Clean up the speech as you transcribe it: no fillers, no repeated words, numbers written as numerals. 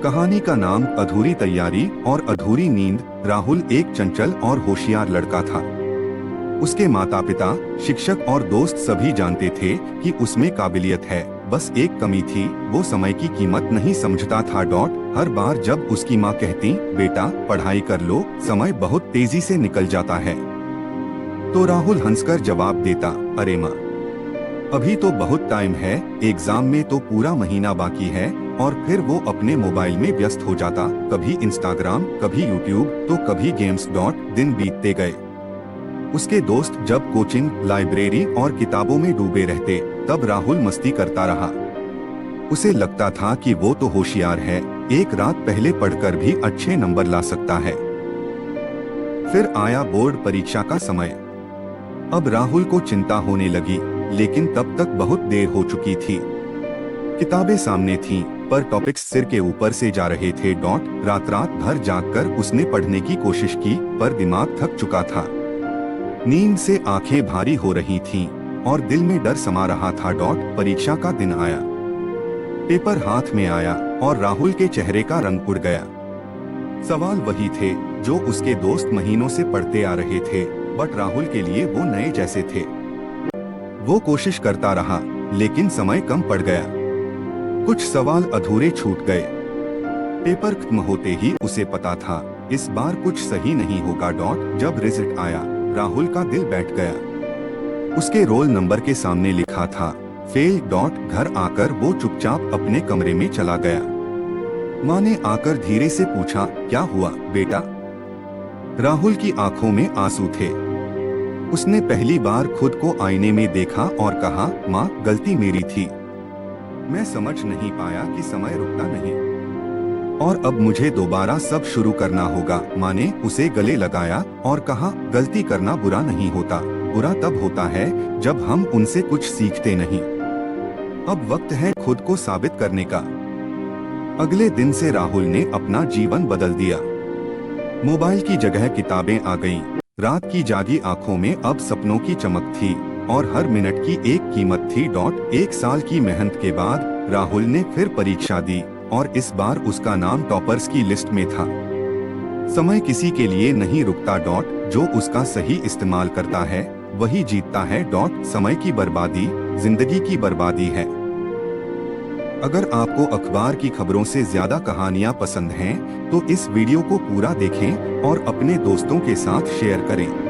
कहानी का नाम अधूरी तैयारी और अधूरी नींद। राहुल एक चंचल और होशियार लड़का था। उसके माता पिता, शिक्षक और दोस्त सभी जानते थे कि उसमें काबिलियत है। बस एक कमी थी, वो समय की कीमत नहीं समझता था। हर बार जब उसकी माँ कहती, बेटा पढ़ाई कर लो, समय बहुत तेजी से निकल जाता है, तो राहुल हंसकर जवाब देता, अरे माँ, अभी तो बहुत टाइम है, एग्जाम में तो पूरा महीना बाकी है। और फिर वो अपने मोबाइल में व्यस्त हो जाता, कभी इंस्टाग्राम, कभी यूट्यूब, तो कभी गेम्स। दिन बीतते गए। उसके दोस्त जब कोचिंग, लाइब्रेरी और किताबों में डूबे रहते, तब राहुल मस्ती करता रहा। उसे लगता था कि वो तो होशियार है, एक रात पहले पढ़कर भी अच्छे नंबर ला सकता है। फिर आया बोर्ड परीक्षा का समय। अब राहुल को चिंता होने लगी, लेकिन तब तक बहुत देर हो चुकी थी। किताबें सामने थीं, पर टॉपिक्स सिर के ऊपर से जा रहे थे। रात भर जागकर उसने पढ़ने की कोशिश की, पर दिमाग थक चुका था। नींद से आंखें भारी हो रही थीं, और दिल में डर समा रहा था। परीक्षा का दिन आया। पेपर हाथ में आया, और राहुल के चेहरे का रंग उड़ गया। सवाल वही थे जो उसके दोस्त महीनों से पढ़ते आ रहे थे, बट राहुल के लिए वो नए जैसे थे। वो कोशिश करता रहा, लेकिन समय कम पड़ गया। कुछ सवाल अधूरे छूट गए। पेपर खत्म होते ही उसे पता था, इस बार कुछ सही नहीं होगा। जब रिजल्ट आया, राहुल का दिल बैठ गया। उसके रोल नंबर के सामने लिखा था, फेल। घर आकर वो चुपचाप अपने कमरे में चला गया। माँ ने आकर धीरे से पूछा, क्या हुआ बेटा? राहुल की आंखों में आंसू थे। उसने पहली बार खुद को आईने में देखा और कहा, माँ, गलती मेरी थी। मैं समझ नहीं पाया कि समय रुकता नहीं, और अब मुझे दोबारा सब शुरू करना होगा। माँ ने उसे गले लगाया और कहा, गलती करना बुरा नहीं होता, बुरा तब होता है जब हम उनसे कुछ सीखते नहीं। अब वक्त है खुद को साबित करने का। अगले दिन से राहुल ने अपना जीवन बदल दिया। मोबाइल की जगह किताबें आ गईं। रात की जागी आंखों में अब सपनों की चमक थी, और हर मिनट की एक कीमत थी। 1 साल की मेहनत के बाद राहुल ने फिर परीक्षा दी, और इस बार उसका नाम टॉपर्स की लिस्ट में था। समय किसी के लिए नहीं रुकता। जो उसका सही इस्तेमाल करता है, वही जीतता है। समय की बर्बादी जिंदगी की बर्बादी है। अगर आपको अखबार की खबरों से ज्यादा कहानियां पसंद हैं, तो इस वीडियो को पूरा देखें और अपने दोस्तों के साथ शेयर करें।